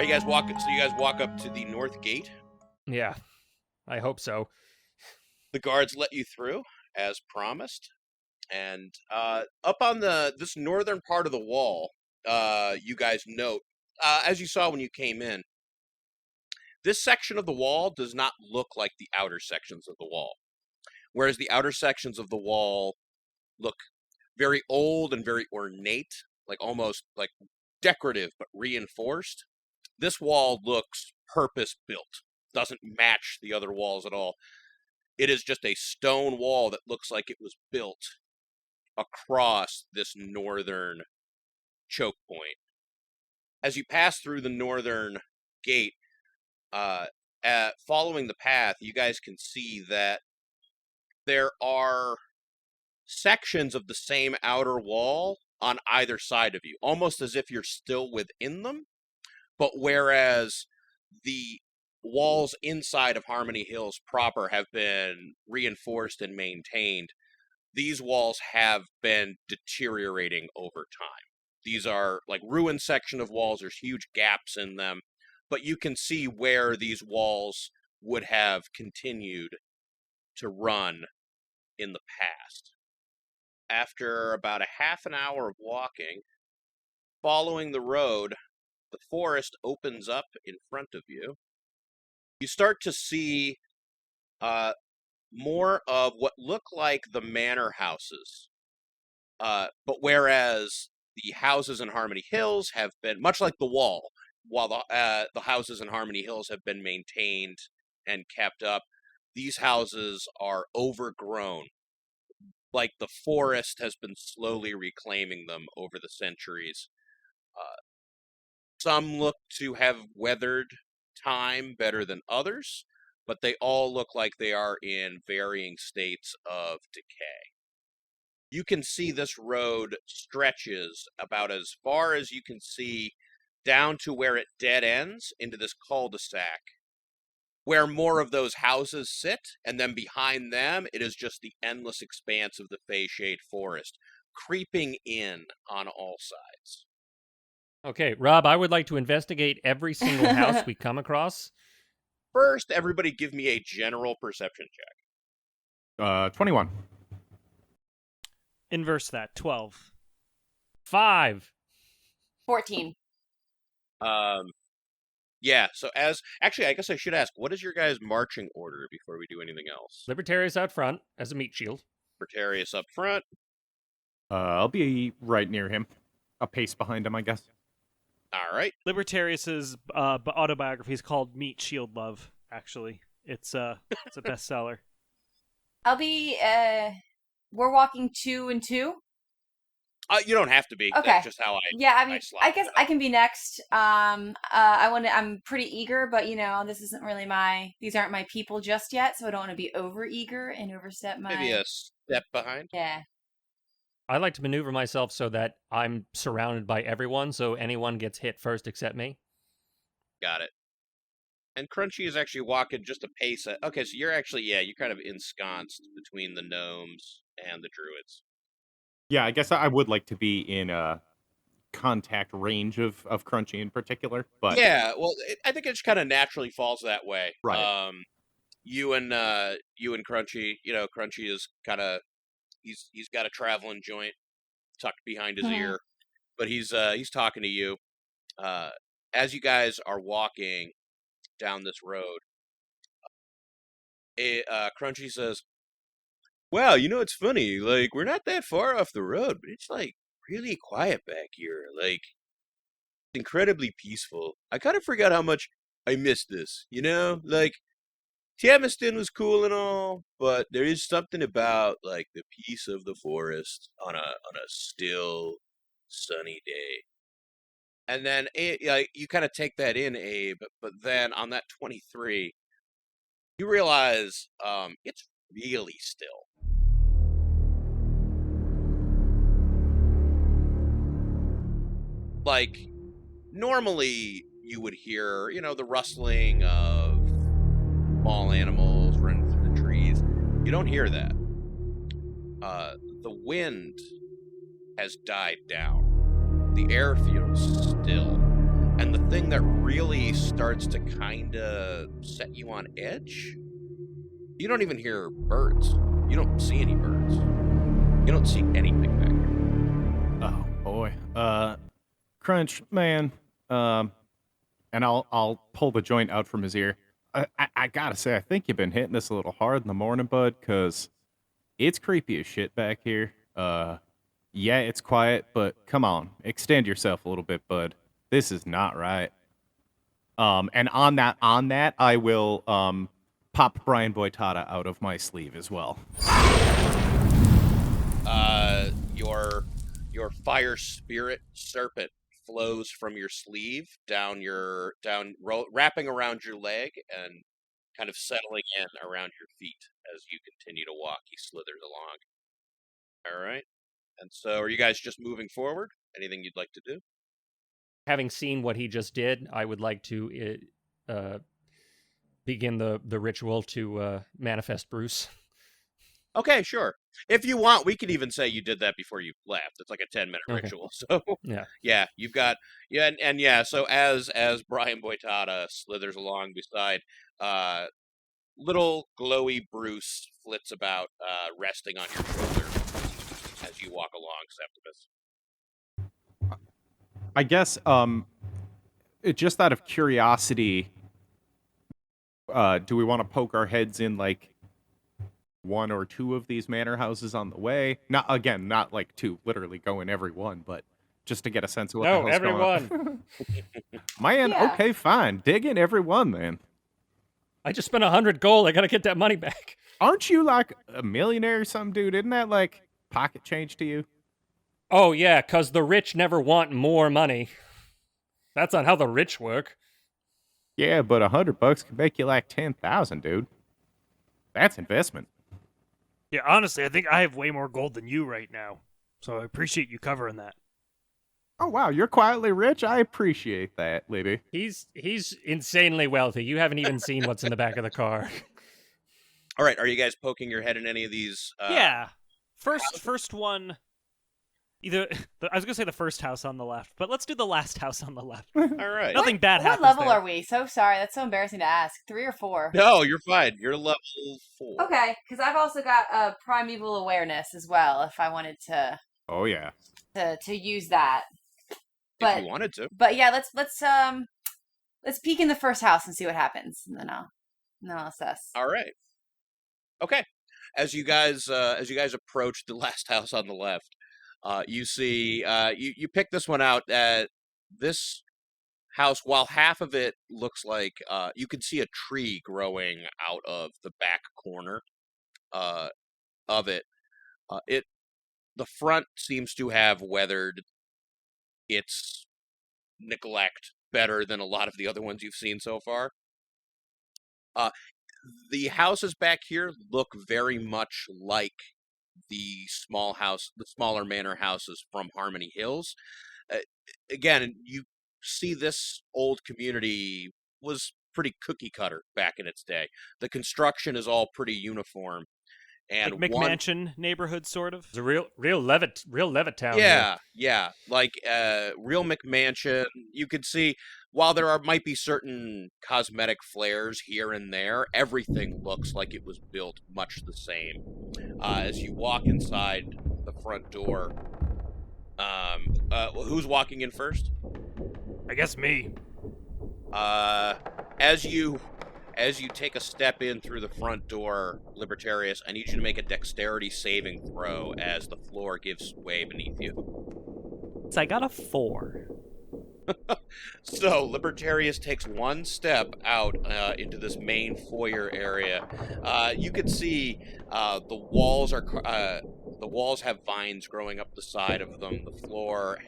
you guys walk. So you guys walk up to the north gate. Yeah, I hope so. The guards let you through, as promised. And up on this northern part of the wall, you guys note, as you saw when you came in, this section of the wall does not look like the outer sections of the wall. Whereas the outer sections of the wall look very old and very ornate, like almost like decorative but reinforced. This wall looks purpose-built, doesn't match the other walls at all. It is just a stone wall that looks like it was built across this northern choke point. As you pass through the northern gate, following the path, you guys can see that there are sections of the same outer wall on either side of you, almost as if you're still within them. But whereas the walls inside of Harmony Hills proper have been reinforced and maintained, these walls have been deteriorating over time. These are like ruined section of walls. There's huge gaps in them, but you can see where these walls would have continued to run in the past. After about a half an hour of walking, following the road, the forest opens up in front of you. You start to see more of what look like the manor houses. But whereas the houses in Harmony Hills have been, much like the wall, while the houses in Harmony Hills have been maintained and kept up, these houses are overgrown. Like the forest has been slowly reclaiming them over the centuries. Some look to have weathered time better than others, but they all look like they are in varying states of decay. You can see this road stretches about as far as you can see down to where it dead ends into this cul-de-sac, where more of those houses sit, and then behind them, it is just the endless expanse of the Fey-Shade Forest, creeping in on all sides. Okay, Rob, I would like to investigate every single house we come across. First, everybody give me a general perception check. 21. Inverse that, 12. 5. 14. Yeah, so actually, I guess I should ask, what is your guys' marching order before we do anything else? Libertarius out front as a meat shield. Libertarius up front. I'll be right near him. A pace behind him, I guess. All right. Libertarius's autobiography is called Meat Shield Love, actually. It's a bestseller. I'll be, we're walking 2 and 2. You don't have to be. Okay. That's just how I. Yeah, I mean, slot I guess it I up. can be next. I'm pretty eager, but this isn't really these aren't my people just yet, so I don't want to be over eager and overstep my. Maybe a step behind. Yeah. I like to maneuver myself so that I'm surrounded by everyone, so anyone gets hit first except me. Got it. And Crunchy is actually walking just a pace. Okay, so you're actually, you're kind of ensconced between the gnomes and the druids. Yeah, I guess I would like to be in contact range of Crunchy in particular. But Yeah, well, I think it just kind of naturally falls that way. Right. You and Crunchy, Crunchy is kind of he's got a traveling joint tucked behind his ear, but he's talking to you. As you guys are walking down this road, Crunchy says, "Wow, it's funny. Like, we're not that far off the road, but it's like really quiet back here. Like, incredibly peaceful. I kind of forgot how much I missed this. Like, Tiamiston was cool and all, but there is something about like the peace of the forest on a still, sunny day." And then you kind of take that in, Abe. But then on that 23, you realize it's really still. Like, normally you would hear, the rustling of small animals running through the trees. You don't hear that. The wind has died down. The air feels still. And the thing that really starts to kind of set you on edge, you don't even hear birds. You don't see any birds. You don't see anything back here. Oh boy. Crunch, man. And I'll pull the joint out from his ear. I gotta say, I think you've been hitting this a little hard in the morning, bud, because it's creepy as shit back here. Yeah, it's quiet, but come on, extend yourself a little bit, bud. This is not right. And on that, I will pop Brian Boytada out of my sleeve as well. Your fire spirit serpent flows from your sleeve wrapping around your leg and kind of settling in around your feet as you continue to walk. He slithers along. All right. And so, are you guys just moving forward? Anything you'd like to do? Having seen what he just did, I would like to begin the ritual to manifest Bruce. Okay, sure. If you want, we could even say you did that before you left. It's like a 10-minute ritual. So yeah, you've got and yeah. So as Brian Boytada slithers along beside, little glowy Bruce flits about, resting on your shoulder as you walk along, Septimus. I guess, just out of curiosity, do we want to poke our heads in like one or two of these manor houses on the way? Not like two, literally go in every one, but just to get a sense of what the hell's going on. everyone. Man, Yeah. okay, fine. Dig in every one, man. I just spent 100 gold. I gotta get that money back. Aren't you like a millionaire or something, dude? Isn't that like pocket change to you? Oh yeah, 'cause the rich never want more money. That's not how the rich work. Yeah, but $100 could make you like 10,000, dude. That's investment. Yeah, honestly, I think I have way more gold than you right now. So I appreciate you covering that. Oh wow, you're quietly rich. I appreciate that, Libby. He's insanely wealthy. You haven't even seen what's in the back of the car. All right, are you guys poking your head in any of these? Yeah. First one. I was gonna say the first house on the left, but let's do the last house on the left. All right. Nothing bad What happens level there. are we? So sorry. That's so embarrassing to ask. 3 or 4? No, you're fine. You're level 4. Okay, because I've also got primeval awareness as well. If I wanted to Oh yeah. use that, If but you wanted to. but yeah, let's peek in the first house and see what happens, and then I'll assess. All right. Okay. As you guys approach the last house on the left, you see you pick this one out. This house, while half of it looks like you can see a tree growing out of the back corner of it. The front seems to have weathered its neglect better than a lot of the other ones you've seen so far. The houses back here look very much like the smaller manor houses from Harmony Hills. Again, you see this old community was pretty cookie cutter back in its day. The construction is all pretty uniform. And Like McMansion neighborhood, sort of. It's a real Levittown. Yeah, like real McMansion. You could see while there might be certain cosmetic flares here and there, everything looks like it was built much the same. As you walk inside the front door, who's walking in first? I guess me. As you take a step in through the front door, Libertarius, I need you to make a dexterity saving throw as the floor gives way beneath you. So I got a 4. So, Libertarius takes one step out into this main foyer area. You can see the walls have vines growing up the side of them. The floor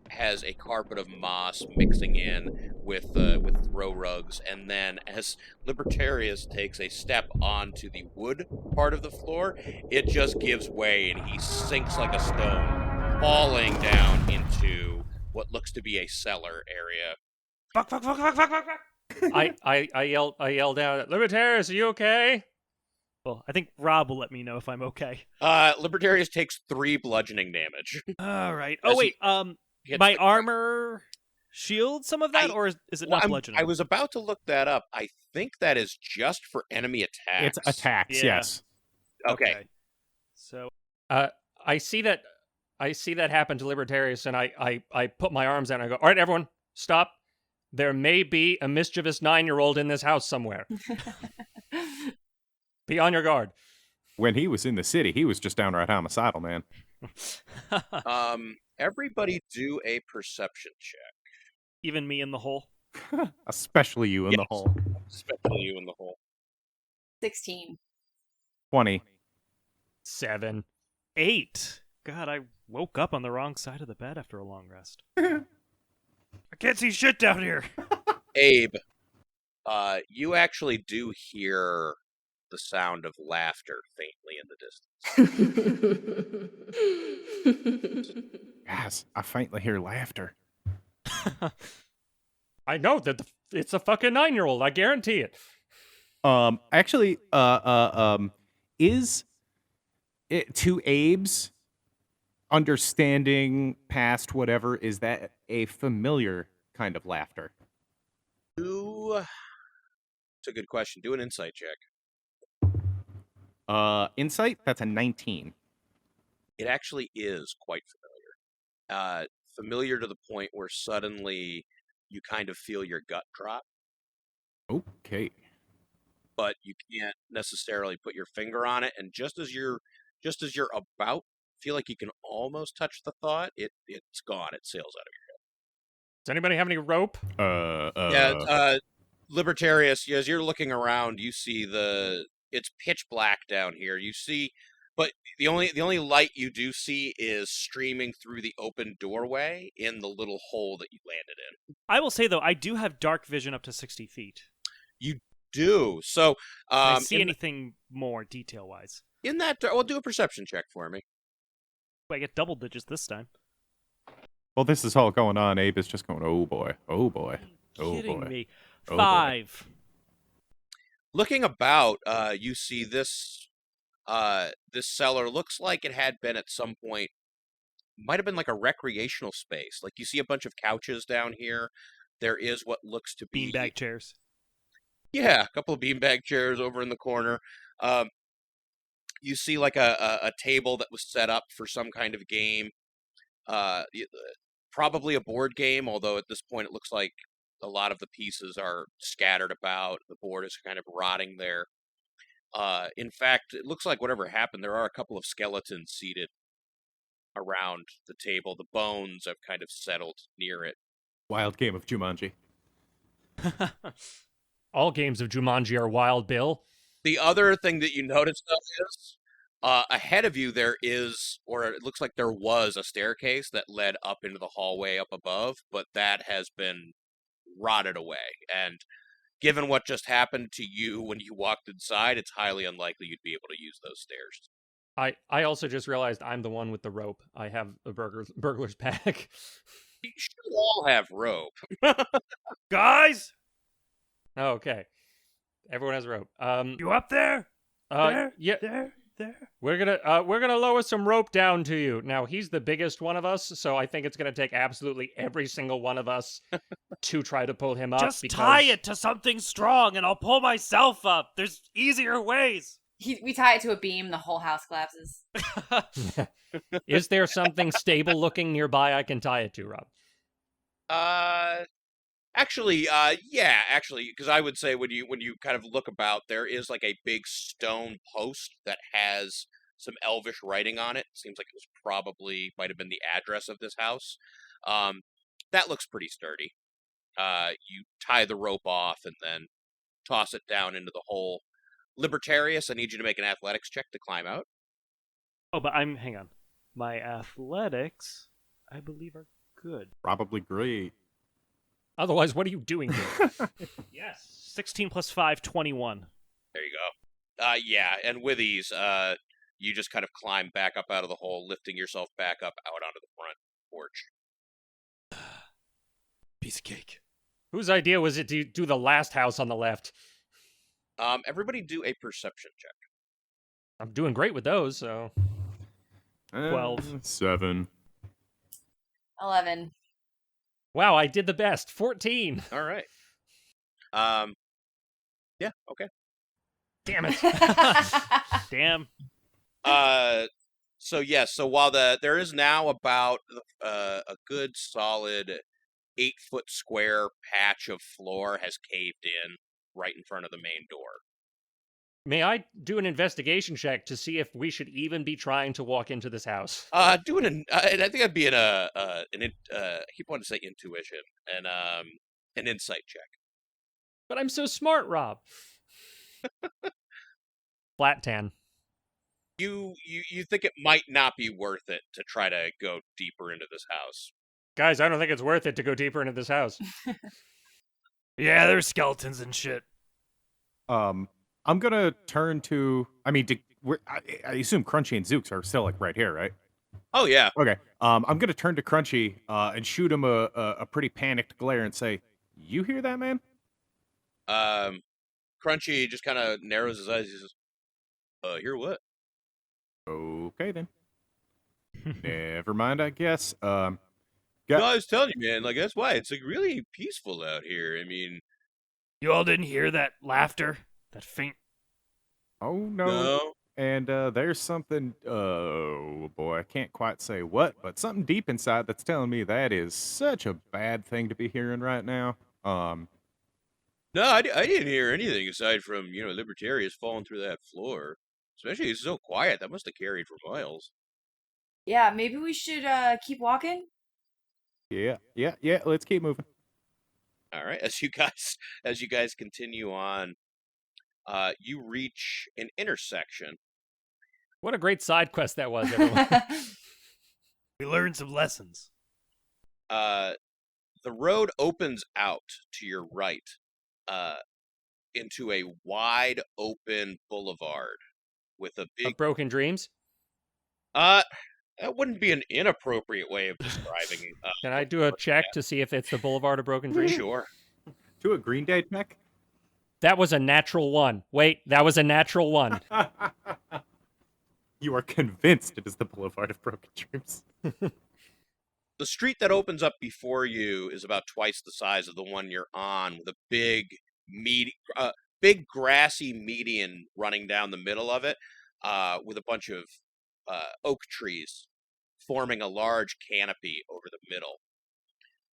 has a carpet of moss mixing in with throw rugs, and then as Libertarius takes a step onto the wood part of the floor, it just gives way and he sinks like a stone, falling down into what looks to be a cellar area. Fuck. I yelled out, "Libertarius, are you okay?" Well, I think Rob will let me know if I'm okay. Libertarius takes 3 bludgeoning damage. All right. As Oh wait, hits my the- armor shield some of that, or is it not bludgeoning? I was about to look that up. I think that is just for enemy attacks. It's attacks, Yeah. yes. Okay. So I see that happen to Libertarius, and I put my arms out and I go, all right, everyone, stop. There may be a mischievous 9-year-old in this house somewhere. Be on your guard. When he was in the city, he was just downright homicidal, man. Everybody do a perception check. even me in the hole. Especially you in the hole. Especially you in the hole. 16. 20. 7. 8. God, I woke up on the wrong side of the bed after a long rest. I can't see shit down here. Abe, you actually do hear the sound of laughter faintly in the distance. Yes, I faintly hear laughter. I know that it's a fucking 9-year-old. I guarantee it. Actually, is it to Abe's understanding past whatever, is that a familiar kind of laughter? It's a good question. Do an insight check. Insight? That's a 19. It actually is quite familiar. Familiar to the point where suddenly you kind of feel your gut drop, Okay. but you can't necessarily put your finger on it. And just as you're about feel like you can almost touch the thought, it's gone. It sails out of Does anybody have any rope? Yeah, Libertarius, as you're looking around, you see it's pitch black down here. You see, but the only light you do see is streaming through the open doorway in the little hole that you landed in. I will say, though, I do have dark vision up to 60 feet. You do. So, Can I see anything more detail-wise? in that, well, do a perception check for me. I get double digits this time. Well, this is all going on. Abe is just going, oh boy, oh boy, oh Kidding boy. me. Oh, boy. 5. Looking about, you see this cellar looks like it had been at some point, might have been like a recreational space. Like you see a bunch of couches down here. There is what looks to be Beanbag chairs. Yeah, a couple of beanbag chairs over in the corner. You see like a table that was set up for some kind of game. Probably a board game, although at this point it looks like a lot of the pieces are scattered about. The board is kind of rotting there. In fact, it looks like whatever happened, there are a couple of skeletons seated around the table. The bones have kind of settled near it. Wild game of Jumanji. All games of Jumanji are wild, Bill. The other thing that you notice, though, is ahead of you there is, or it looks like there was, a staircase that led up into the hallway up above, but that has been rotted away. And given what just happened to you when you walked inside, it's highly unlikely you'd be able to use those stairs. I also just realized I'm the one with the rope. I have a burglar's pack. You should all have rope. Guys! Okay. Everyone has rope. You up there? There? Yeah. There? We're gonna lower some rope down to you. Now he's the biggest one of us, so I think it's gonna take absolutely every single one of us to try to pull him up. Just tie it to something strong and I'll pull myself up. There's easier ways. We tie it to a beam, the whole house collapses. Is there something stable looking nearby I can tie it to, Rob? Actually, because I would say when you kind of look about, there is like a big stone post that has some Elvish writing on it. Seems like it was might have been the address of this house. That looks pretty sturdy. You tie the rope off and then toss it down into the hole. Libertarius, I need you to make an athletics check to climb out. Oh, but hang on. My athletics, I believe, are good. Probably great. Otherwise, what are you doing here? Yes. 16 plus 5, 21. There you go. Yeah, and with ease, you just kind of climb back up out of the hole, lifting yourself back up out onto the front porch. Piece of cake. Whose idea was it to do the last house on the left? Everybody do a perception check. I'm doing great with those, so... 12. 7. 11. Wow, I did the best. 14. All right. Yeah. Okay. Damn it. Damn. So yes. So while there is now about a good solid 8-foot square patch of floor has caved in right in front of the main door. May I do an investigation check to see if we should even be trying to walk into this house? Doing I think I'd be in I keep wanting to say intuition and an insight check. But I'm so smart, Rob. Flat 10. You think it might not be worth it to try to go deeper into this house? Guys, I don't think it's worth it to go deeper into this house. Yeah, there's skeletons and shit. I'm gonna turn to. I mean, I assume Crunchy and Zooks are still like right here, right? Oh yeah. Okay. I'm gonna turn to Crunchy and shoot him a pretty panicked glare and say, "You hear that, man?" Crunchy just kind of narrows his eyes. He says, hear what?" Okay then. Never mind, I guess. No, I was telling you, man. Like that's why it's like really peaceful out here. I mean, You all didn't hear that laughter? That faint... Oh no. no. And there's something. Oh boy, I can't quite say what, but something deep inside that's telling me that is such a bad thing to be hearing right now. No, I didn't hear anything aside from, Libertarius falling through that floor. Especially it's so quiet. That must have carried for miles. Yeah, maybe we should keep walking. Yeah. Let's keep moving. All right. As you guys continue on, you reach an intersection. What a great side quest that was, everyone. We learned some lessons. The road opens out to your right, into a wide open boulevard with a big Of Broken Dreams? that wouldn't be an inappropriate way of describing it. Can I do a check to see if it's the Boulevard of Broken Dreams? Sure. To a Green Day check. That was a natural 1. Wait, that was a natural 1. You are convinced it is the Boulevard of Broken Dreams. The street that opens up before you is about twice the size of the one you're on, with a big grassy median running down the middle of it, with a bunch of oak trees forming a large canopy over the middle.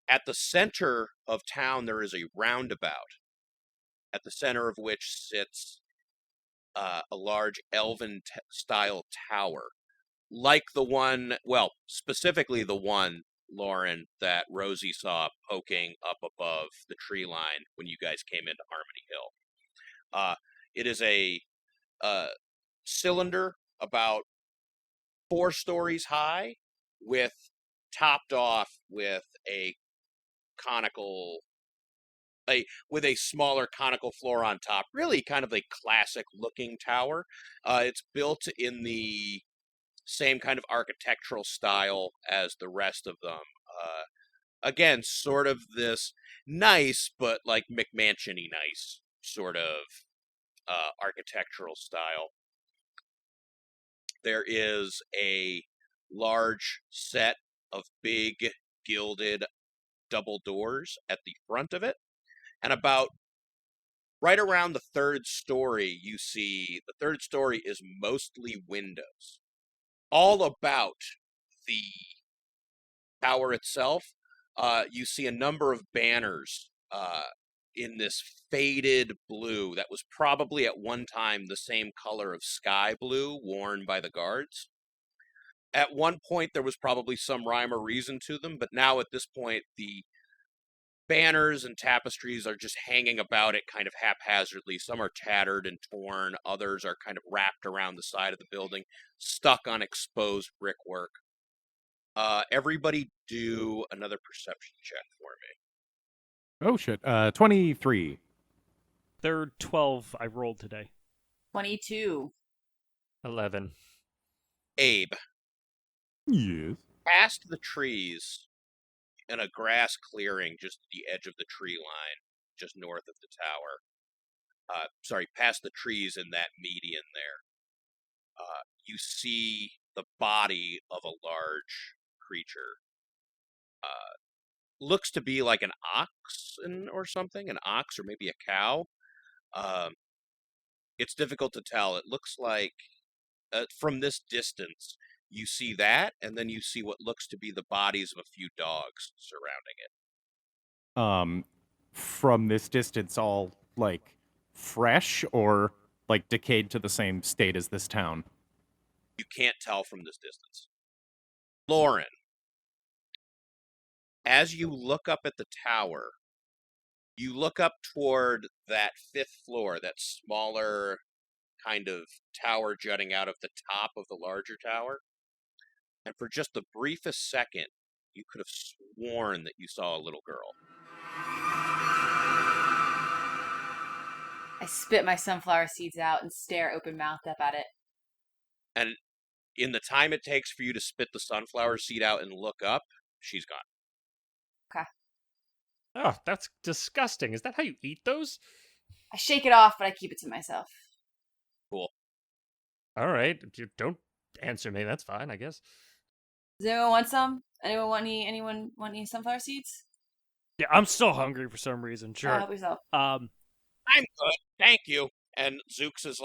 At the center of town, there is a roundabout, at the center of which sits a large elven-style tower, like the one, well, specifically the one, Lauren, that Rosie saw poking up above the tree line when you guys came into Harmony Hill. It is a cylinder about 4 stories high, topped off with a smaller conical floor on top. Really kind of a classic looking tower. It's built in the same kind of architectural style as the rest of them. Again, sort of this nice, but like McMansion-y nice sort of architectural style. There is a large set of big gilded double doors at the front of it. And about right around the 3rd story, you see the 3rd story is mostly windows. All about the tower itself, you see a number of banners in this faded blue that was probably at one time the same color of sky blue worn by the guards. At one point, there was probably some rhyme or reason to them, but now at this point, the banners and tapestries are just hanging about it kind of haphazardly. Some are tattered and torn, others are kind of wrapped around the side of the building, stuck on exposed brickwork. Everybody do another perception check for me. Oh shit. 23. Third 12 I rolled today. 22. 11. Abe, Yes. past the trees in a grass clearing just at the edge of the tree line, just north of the tower. Past the trees in that median there. You see the body of a large creature looks to be like an ox or something, an ox or maybe a cow. It's difficult to tell. It looks like from this distance, you see that, and then you see what looks to be the bodies of a few dogs surrounding it. From this distance, all like fresh or like decayed to the same state as this town. You can't tell from this distance. Lauren, as you look up at the tower, you look up toward that 5th floor, that smaller kind of tower jutting out of the top of the larger tower. And for just the briefest second, you could have sworn that you saw a little girl. I spit my sunflower seeds out and stare open-mouthed up at it. And in the time it takes for you to spit the sunflower seed out and look up, she's gone. Oh, that's disgusting. Is that how you eat those? I shake it off, but I keep it to myself. Cool. All right. You don't answer me. That's fine, I guess. Does anyone want some? Anyone want any sunflower seeds? Yeah, I'm still hungry for some reason. Sure. Help yourself. I'm good, thank you. And Zooks is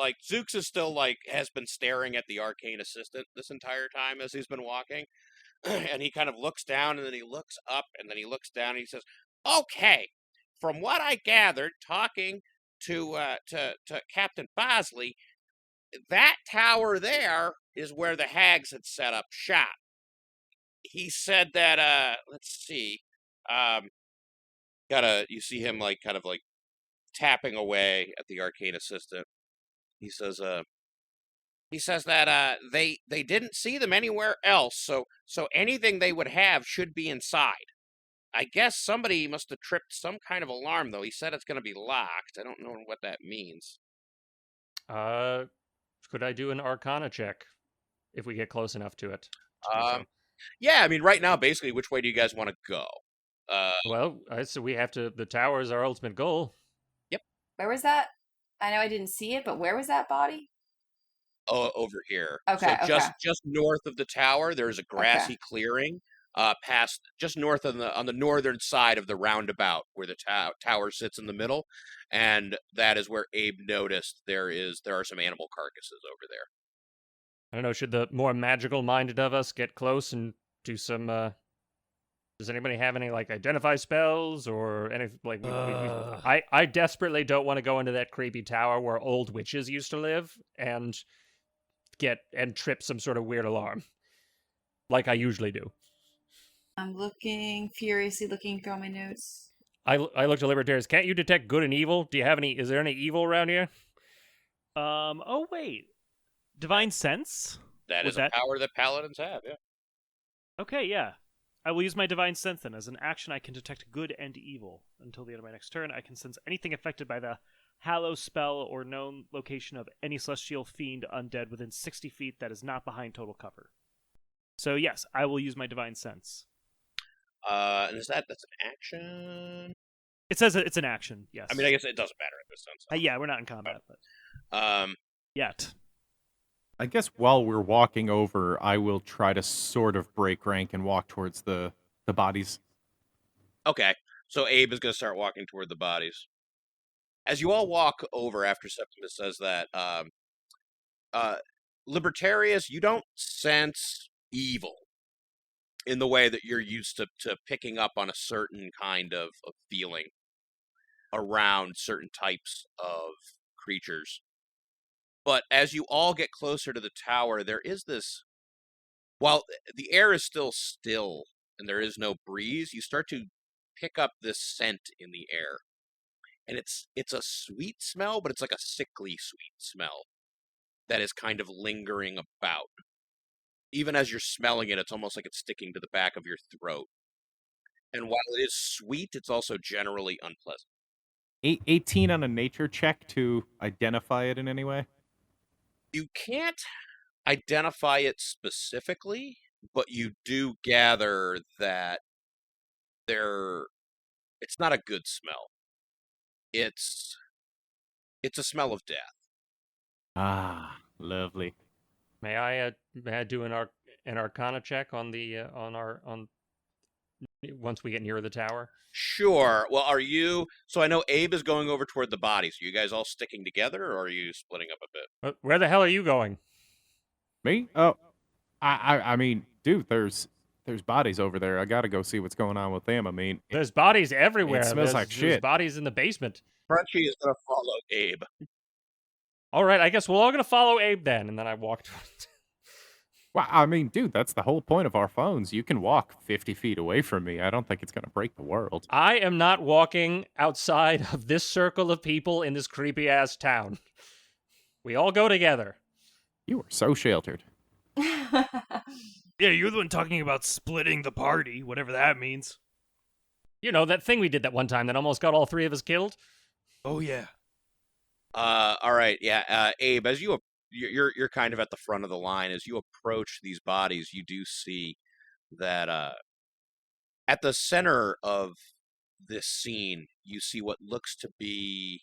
still like, has been staring at the arcane assistant this entire time as he's been walking. And he kind of looks down, and then he looks up, and then he looks down, and he says, okay, from what I gathered, talking to Captain Bosley, that tower there is where the hags had set up shop. He said that, let's see, you see him like kind of like tapping away at the arcane assistant. He says that they didn't see them anywhere else, so anything they would have should be inside. I guess somebody must have tripped some kind of alarm, though. He said it's going to be locked. I don't know what that means. Could I do an Arcana check if we get close enough to it? Yeah, I mean, right now, basically, which way do you guys want to go? Well, so we have to. The tower is our ultimate goal. Yep. Where was that? I know I didn't see it, but where was that body? Oh, over here. Okay, So just north of the tower, there's a grassy clearing. Past just north on the northern side of the roundabout where the tower sits in the middle, and that is where Abe noticed there are some animal carcasses over there. I don't know. Should the more magical-minded of us get close and do some? Does anybody have any like identify spells or anything like? I desperately don't want to go into that creepy tower where old witches used to live and trip some sort of weird alarm, like I usually do. I'm furiously looking through all my notes. I looked at Libertarius. Can't you detect good and evil? Do you have any? Is there any evil around here? Oh wait, Divine Sense. That is a power that paladins have. Yeah. Okay, yeah. I will use my Divine Sense then. As an action, I can detect good and evil. Until the end of my next turn, I can sense anything affected by the Hallow spell or known location of any celestial fiend undead within 60 feet that is not behind total cover. So yes, I will use my Divine Sense. And that's an action? It says it's an action, yes. I mean, I guess it doesn't matter in this sense. Yeah, we're not in combat, but yet. I guess while we're walking over, I will try to sort of break rank and walk towards the bodies. Okay, so Abe is going to start walking toward the bodies. As you all walk over after Septimus says that, Libertarius, you don't sense evil in the way that you're used to picking up on a certain kind of feeling around certain types of creatures. But as you all get closer to the tower, there is this, while the air is still still and there is no breeze, you start to pick up this scent in the air. And it's a sweet smell, but it's like a sickly sweet smell that is kind of lingering about. Even as you're smelling it, it's almost like it's sticking to the back of your throat. And while it is sweet, it's also generally unpleasant. 18 on a nature check to identify it in any way? You can't identify it specifically, but you do gather that it's not a good smell. It's a smell of death. Ah, lovely. May I do an Arcana check on the on once we get near the tower. Sure. Well, are you? So I know Abe is going over toward the bodies. Are you guys all sticking together, or are you splitting up a bit? Where the hell are you going? Me? Oh, I mean, dude, there's bodies over there. I gotta go see what's going on with them. I mean, There's bodies everywhere. it smells like There's shit. bodies in the basement. Crunchy is gonna follow Abe. All right, I guess we're all gonna follow Abe then. And then I walked. Well, I mean, dude, that's the whole point of our phones. You can walk 50 feet away from me. I don't think it's gonna break the world. I am not walking outside of this circle of people in this creepy ass town. We all go together. You are so sheltered. Yeah, you're the one talking about splitting the party, whatever that means. You know, that thing we did that one time that almost got all three of us killed? Oh, yeah. All right. Yeah. Abe, as you're kind of at the front of the line. As you approach these bodies, you do see that at the center of this scene, you see what looks to be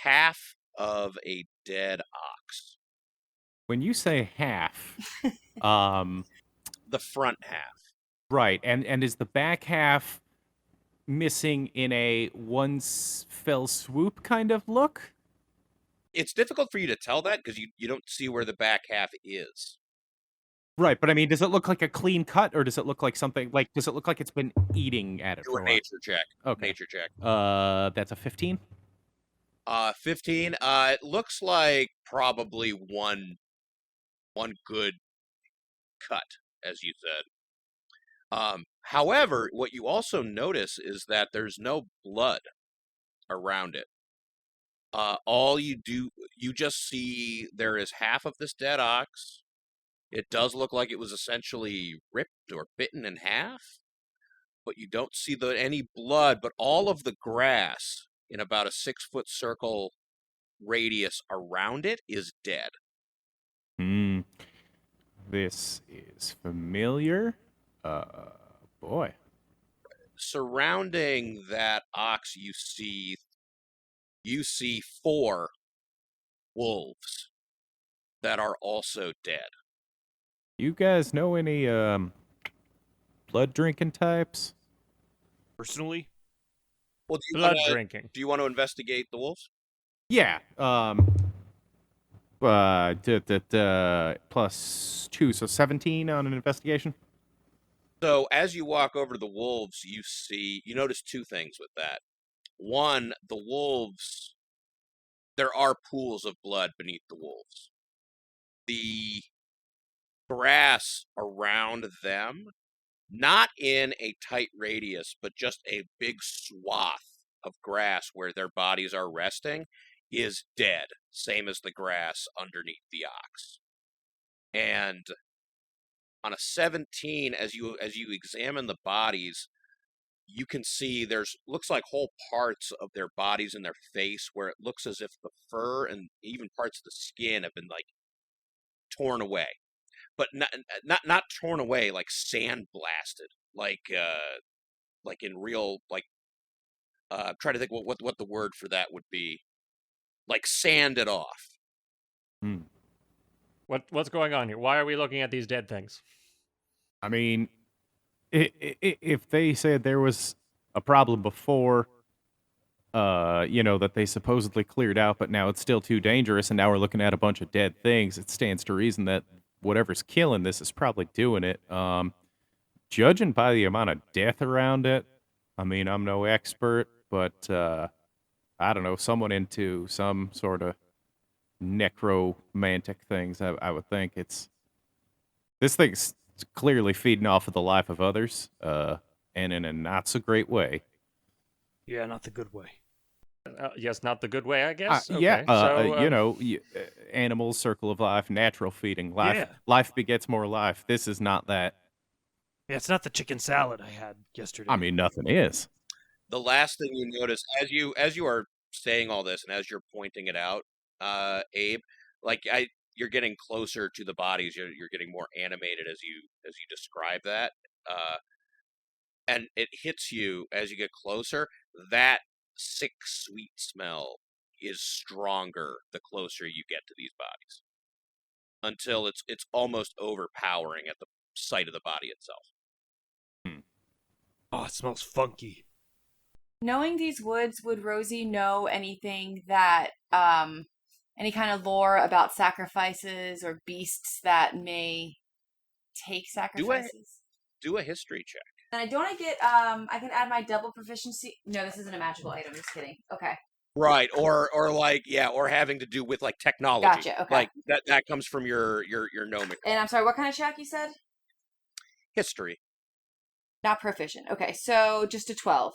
half of a dead ox. When you say half, The front half. right, and is the back half missing in a fell swoop kind of look? It's difficult for you to tell that because you don't see where the back half is. Right, but I mean, does it look like a clean cut, or does it look like something like? Does it look like it's been eating at it Do for a a while? nature check. Okay. Nature check. That's a 15. 15. It looks like probably one good cut, as you said. However, what you also notice is that there's no blood around it. You just see there is half of this dead ox. It does look like it was essentially ripped or bitten in half, but you don't see any blood, but all of the grass in about a 6-foot circle radius around it is dead. Hmm. This is familiar. Boy. Surrounding that ox, you see 4 wolves that are also dead. You guys know any blood drinking types? Personally? Well, Blood drinking. do you want to investigate the wolves? Yeah. +2, so 17 on an investigation. So as you walk over to the wolves, you notice 2 things with that. One, the wolves, there are pools of blood beneath the wolves. The grass around them, not in a tight radius, but just a big swath of grass where their bodies are resting, is dead, same as the grass underneath the ox. And on a 17, as you examine the bodies, you can see looks like whole parts of their bodies and their face where it looks as if the fur and even parts of the skin have been like torn away, but not torn away, like sandblasted, like in real, like I'm trying to think what the word for that would be, like sanded off. Hmm. What's going on here? Why are we looking at these dead things? I mean, if they said there was a problem before, that they supposedly cleared out, but now it's still too dangerous, and now we're looking at a bunch of dead things, it stands to reason that whatever's killing this is probably doing it. Judging by the amount of death around it, I mean, I'm no expert, but I don't know, someone into some sort of necromantic things, I would think this thing's clearly feeding off of the life of others, and in a not so great way. Yeah, not the good way. Yes, not the good way, I guess. Yeah, so, animals, circle of life, natural feeding. Yeah. Life begets more life. This is not that. Yeah, it's not the chicken salad I had yesterday. I mean, nothing is. The last thing you notice as you are saying all this and as you're pointing it out, Abe, you're getting closer to the bodies. You're getting more animated as you describe that, and it hits you as you get closer. That sick, sweet smell is stronger the closer you get to these bodies, until it's almost overpowering at the sight of the body itself. Oh, it smells funky. Knowing these woods, would Rosie know anything that, any kind of lore about sacrifices or beasts that may take sacrifices? Do a history check. And don't I get, I can add my double proficiency? No, this isn't a magical item, just kidding. Okay. Right, or like, yeah, or having to do with like technology. Gotcha, okay. Like that comes from your gnomic. And I'm sorry, what kind of check you said? History. Not proficient. Okay, so just a 12.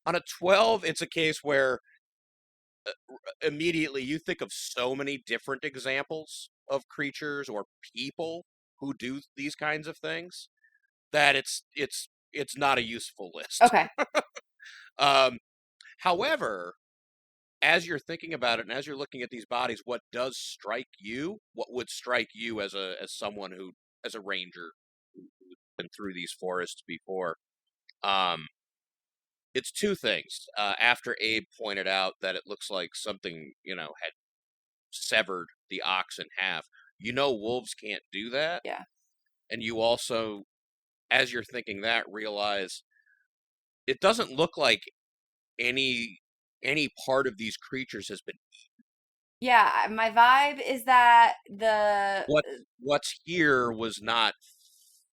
On a 12, it's a case where immediately you think of so many different examples of creatures or people who do these kinds of things that it's not a useful list. Okay. However, as you're thinking about it and as you're looking at these bodies, what would strike you as someone who, as a ranger who's been through these forests before, it's two things. After Abe pointed out that it looks like something, had severed the ox in half. Wolves can't do that. Yeah. And you also, as you're thinking that, realize it doesn't look like any part of these creatures has been eaten. Yeah, my vibe is that what's here was not,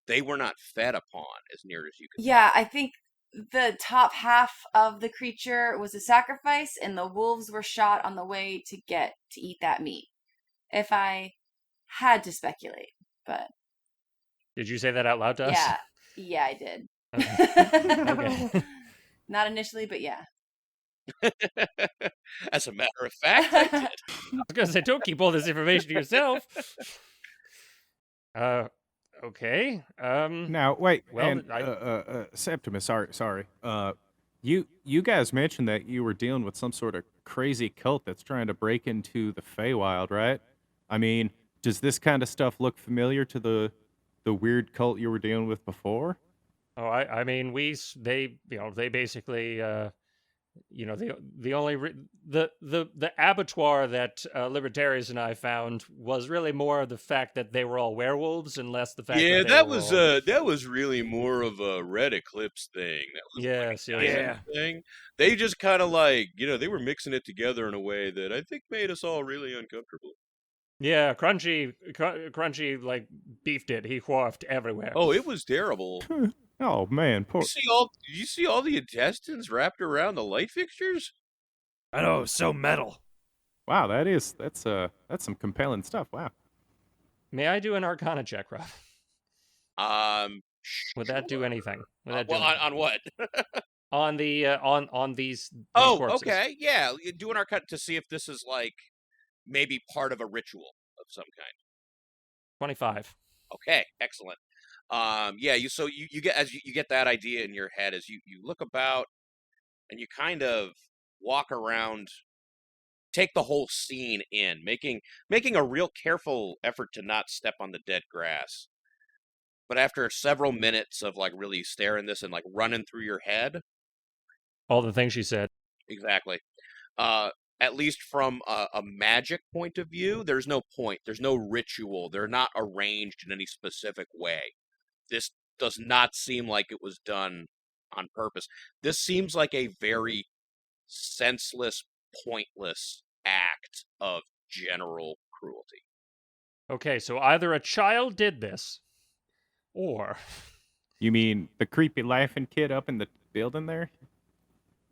they were not fed upon as near as you can. Yeah, I think the top half of the creature was a sacrifice and the wolves were shot on the way to eat that meat. If I had to speculate, but. Did you say that out loud to us? Yeah, I did. Okay. Not initially, but yeah. As a matter of fact, I did. I was going to say, don't keep all this information to yourself. Okay. Now wait. Well, And Septimus, sorry. You guys mentioned that you were dealing with some sort of crazy cult that's trying to break into the Feywild, right? I mean, does this kind of stuff look familiar to the weird cult you were dealing with before? Oh, I mean, they basically, the abattoir that Libertarius and I found was really more of the fact that they were all werewolves and less the fact that was really more of a Red Eclipse thing. That was yes. thing. They just kind of like, they were mixing it together in a way that I think made us all really uncomfortable. Yeah, Crunchy like beefed it. He wharfed everywhere. Oh, it was terrible. Oh man, poor. You see all the intestines wrapped around the light fixtures? I know, so metal. Wow, that's some compelling stuff. Wow. May I do an Arcana check, Rob? Would that do anything? On what? on these Oh, corpses. okay, yeah. Do an Arcana to see if this is like maybe part of a ritual of some kind. 25. Okay, excellent. Yeah, you get that idea in your head as you look about and you kind of walk around, take the whole scene in, making a real careful effort to not step on the dead grass. But after several minutes of like really staring this and like running through your head, all the things she said. Exactly. At least from a magic point of view, there's no point. There's no ritual. They're not arranged in any specific way. This does not seem like it was done on purpose. This seems like a very senseless, pointless act of general cruelty. Okay, so either a child did this, or... You mean the creepy laughing kid up in the building there?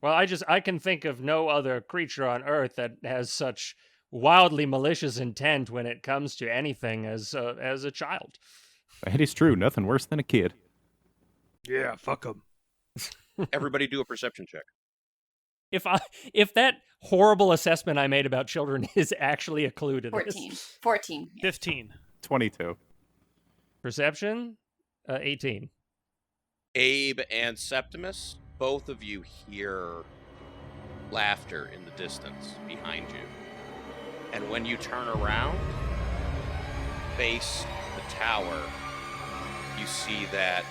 Well, I can think of no other creature on Earth that has such wildly malicious intent when it comes to anything as a child. That is true. Nothing worse than a kid. Yeah, fuck them. Everybody do a perception check. If that horrible assessment I made about children is actually a clue to 14. this. 14. 15. 22. Perception? 18. Abe and Septimus, both of you hear laughter in the distance behind you. And when you turn around, face the tower, you see that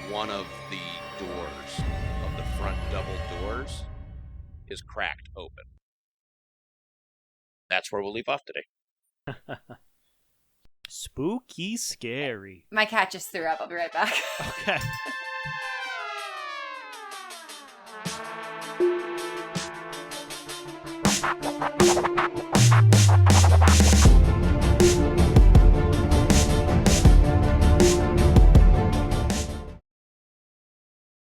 one of the doors of the front double doors is cracked open. That's where we'll leave off today. Spooky scary. My cat just threw up. I'll be right back. Okay. Bye.